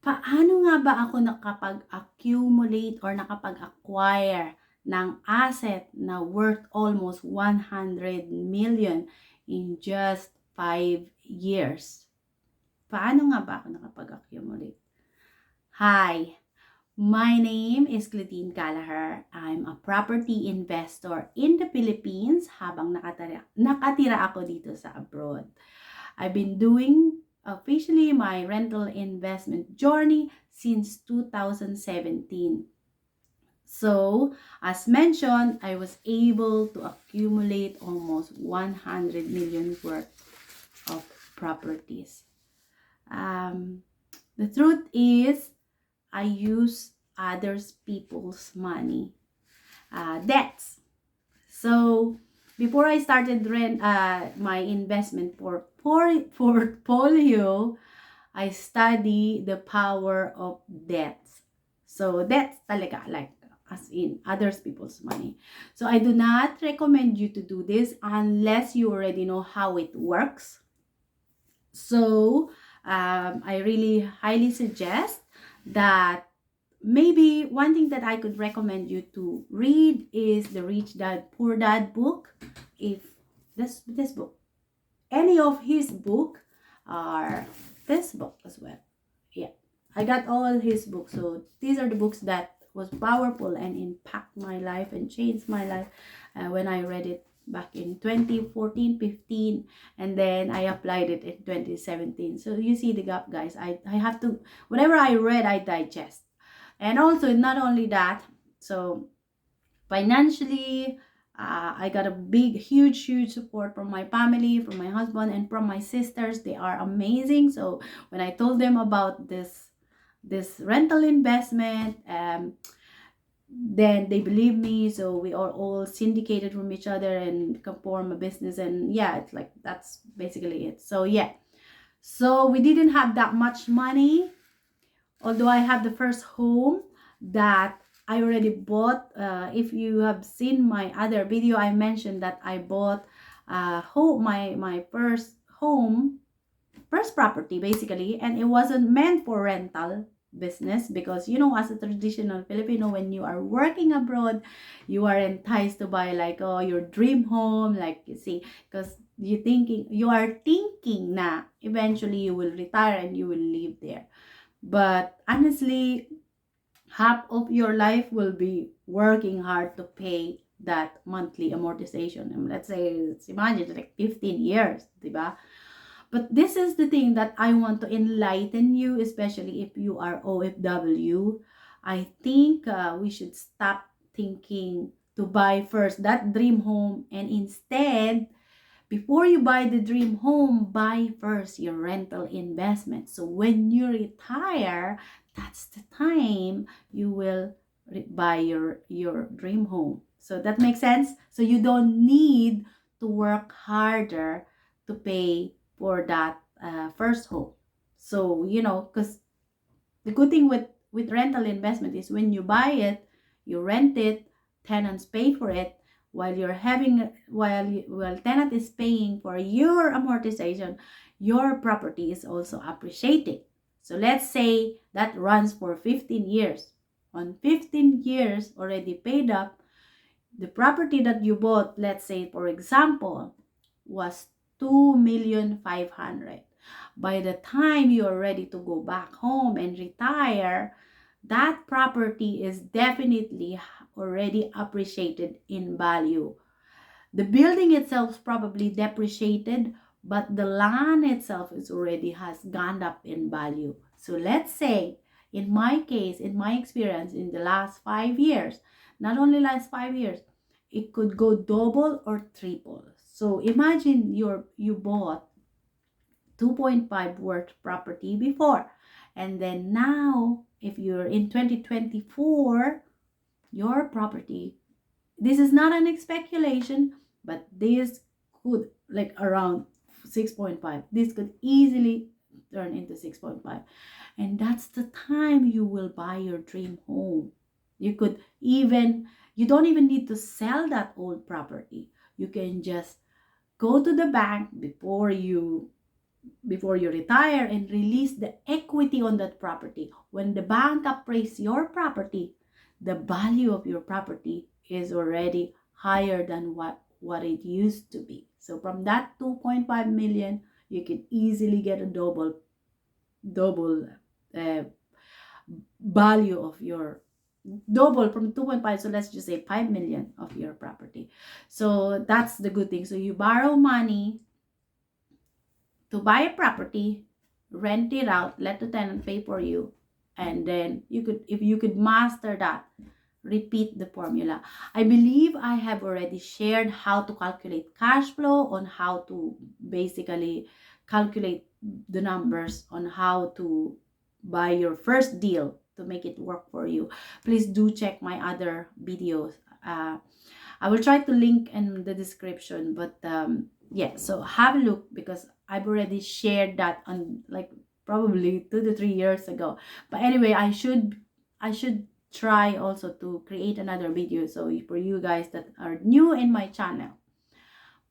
Paano nga ba ako nakapag-accumulate or nakapag-acquire ng asset na worth almost 100 million in just 5 years? Paano nga ba ako nakapag-accumulate? Hi, my name is Claudine Gallagher. I'm a property investor in the Philippines habang nakatira ako dito sa abroad. I've been doing officially my rental investment journey since 2017. So, as mentioned, I was able to accumulate almost 100 million worth of properties. The truth is, I use others people's money, debts. So, before I started my investment portfolio, I study the power of debts. So, debts talaga, like as in others people's money. So, I do not recommend you to do this unless you already know how it works. So, I really highly suggest that maybe one thing that I could recommend you to read is the Rich Dad Poor Dad book. If this book, any of his book, or this book as well. Yeah, I got all his books. So these are the books that was powerful and impact my life and changed my life when I read it back in 2014, 15, and then I applied it in 2017. So you see the gap, guys. I have to, whatever I read, I digest. And also, not only that, so financially, I got a huge support from my family, from my husband, and from my sisters. They are amazing. So when I told them about this rental investment, then they believe me. So we are all syndicated from each other and can form a business. And yeah, it's like, that's basically it. So yeah, so we didn't have that much money, although I have the first home that I already bought. If you have seen my other video, I mentioned that I bought my first home, first property basically, and it wasn't meant for rental business, because as a traditional Filipino, when you are working abroad, you are enticed to buy like, oh, your dream home, like, you see, because you are thinking na eventually you will retire and you will live there. But honestly, half of your life will be working hard to pay that monthly amortization. And let's say, imagine like 15 years, diba? But this is the thing that I want to enlighten you, especially if you are OFW. I think we should stop thinking to buy first that dream home, and instead, before you buy the dream home, buy first your rental investment. So when you retire, that's the time you will buy your dream home. So that makes sense. So you don't need to work harder to pay for that first home. So because the good thing with rental investment is when you buy it, you rent it, tenants pay for it, while tenant is paying for your amortization, your property is also appreciating. So let's say that runs for 15 years. On 15 years already paid up, the property that you bought, let's say for example, was 2,500,000. By the time you are ready to go back home and retire, that property is definitely already appreciated in value. The building itself is probably depreciated, but the land itself is already has gone up in value. So let's say, in my case, in my experience in the last 5 years, not only last 5 years, it could go double or triple. So imagine you bought 2.5 worth property before, and then now if you're in 2024, your property, this is not an speculation, but this could, like, around 6.5, this could easily turn into 6.5, and that's the time you will buy your dream home. You don't even need to sell that old property. You can just go to the bank before you before you retire and release the equity on that property. When the bank appraise your property, the value of your property is already higher than what it used to be. So from that 2.5 million, you can easily get a double uh, value of your double from 2.5, so let's just say 5 million of your property. So that's the good thing. So you borrow money to buy a property, rent it out, let the tenant pay for you, and then you could, if you could master that, repeat the formula. I believe I have already shared how to calculate cash flow, on how to basically calculate the numbers on how to buy your first deal to make it work for you. Please do check my other videos. I will try to link in the description, but yeah, so have a look, because I've already shared that on like probably 2 to 3 years ago. But anyway, I should try also to create another video. So for you guys that are new in my channel,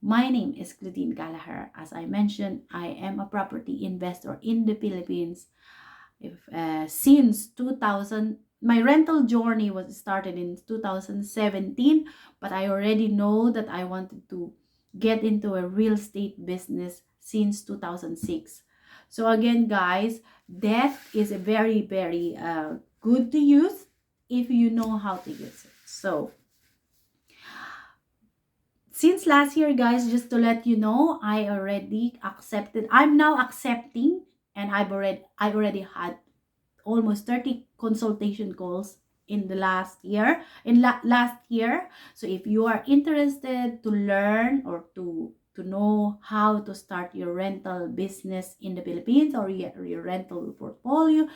my name is Claudine Gallagher. As I mentioned, I am a property investor in the Philippines. Since 2000, my rental journey was started in 2017, but I already know that I wanted to get into a real estate business since 2006. So again, guys, debt is a very, very good to use if you know how to use it. So since last year, guys, just to let you know, I'm now accepting, and I already had almost 30 consultation calls in the last year. So if you are interested to learn or to know how to start your rental business in the Philippines, or your rental portfolio,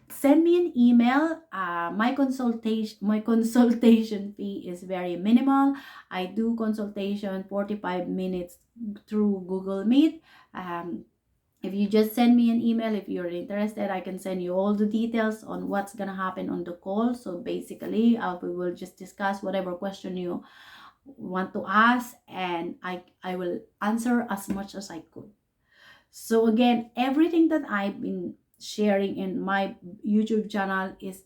send me an email. My consultation fee is very minimal. I do consultation 45 minutes through Google Meet. If you just send me an email, if you're interested, I can send you all the details on what's gonna happen on the call. So basically, we will just discuss whatever question you want to ask, and I will answer as much as I could. So again, everything that I've been sharing in my YouTube channel is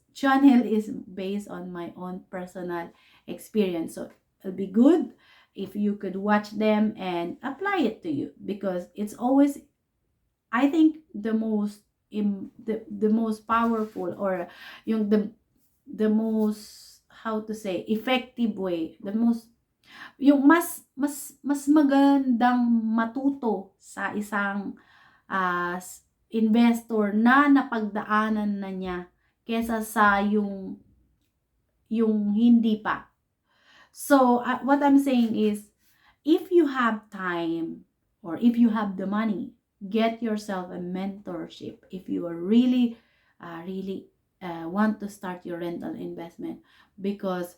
based on my own personal experience. So it'll be good if you could watch them and apply it to you, because it's always, I think, the most powerful, or yung the most, how to say, effective way, the most, yung mas magandang matuto sa isang investor na napagdaanan na niya, kesa sa yung hindi pa. So what I'm saying is, if you have time, or if you have the money, get yourself a mentorship if you are really want to start your rental investment, because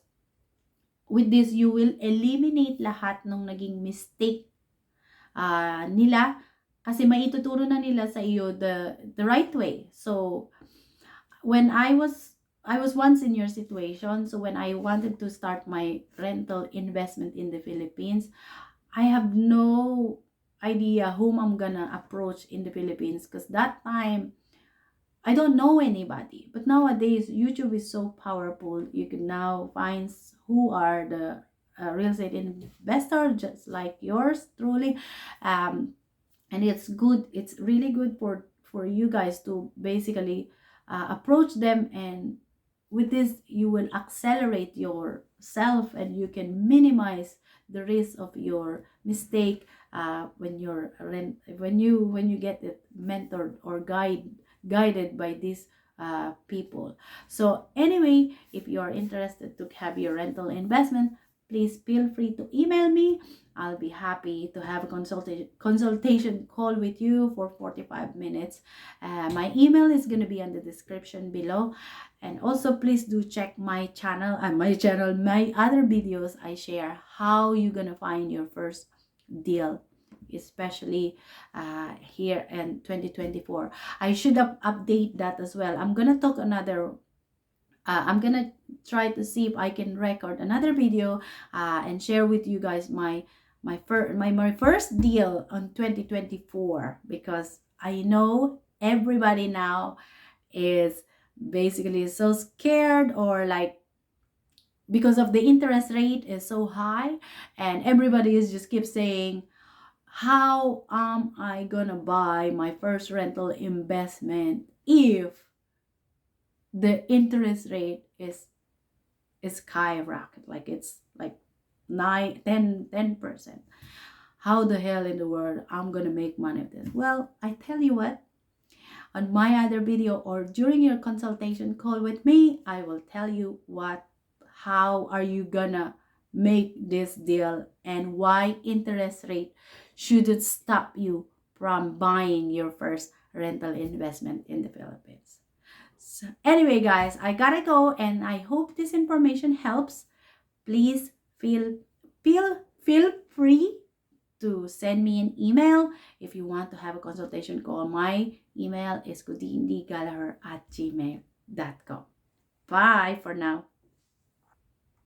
with this you will eliminate lahat ng naging mistake nila, kasi maituturo na nila sa iyo the right way. So when I was once in your situation, so when I wanted to start my rental investment in the Philippines, I have no idea whom I'm gonna approach in the Philippines, because that time I don't know anybody. But nowadays, YouTube is so powerful. You can now find who are the real estate investor, just like yours truly. And it's good. It's really good for you guys to basically approach them, and with this you will accelerate yourself, and you can minimize the risk of your mistake when you get it mentored or guided by these people. So anyway, if you are interested to have your rental investment, please feel free to email me. I'll be happy to have a consultation call with you for 45 minutes. My email is going to be on the description below. And also, please do check my channel, my other videos. I share how you're going to find your first deal, especially here in 2024. I should update that as well. I'm going to talk another I'm gonna try to see if I can record another video and share with you guys my my first deal on 2024, because I know everybody now is basically so scared, or like, because of the interest rate is so high, and everybody is just keep saying, how am I gonna buy my first rental investment if the interest rate is skyrocket, like it's like 10%. How the hell in the world I'm gonna make money of this? Well, I tell you what, on my other video or during your consultation call with me, I will tell you how are you gonna make this deal, and why interest rate shouldn't stop you from buying your first rental investment in the Philippines. So anyway, guys, I gotta go, and I hope this information helps. Please feel free to send me an email if you want to have a consultation call. My email is kudindigallagher@gmail.com. Bye for now.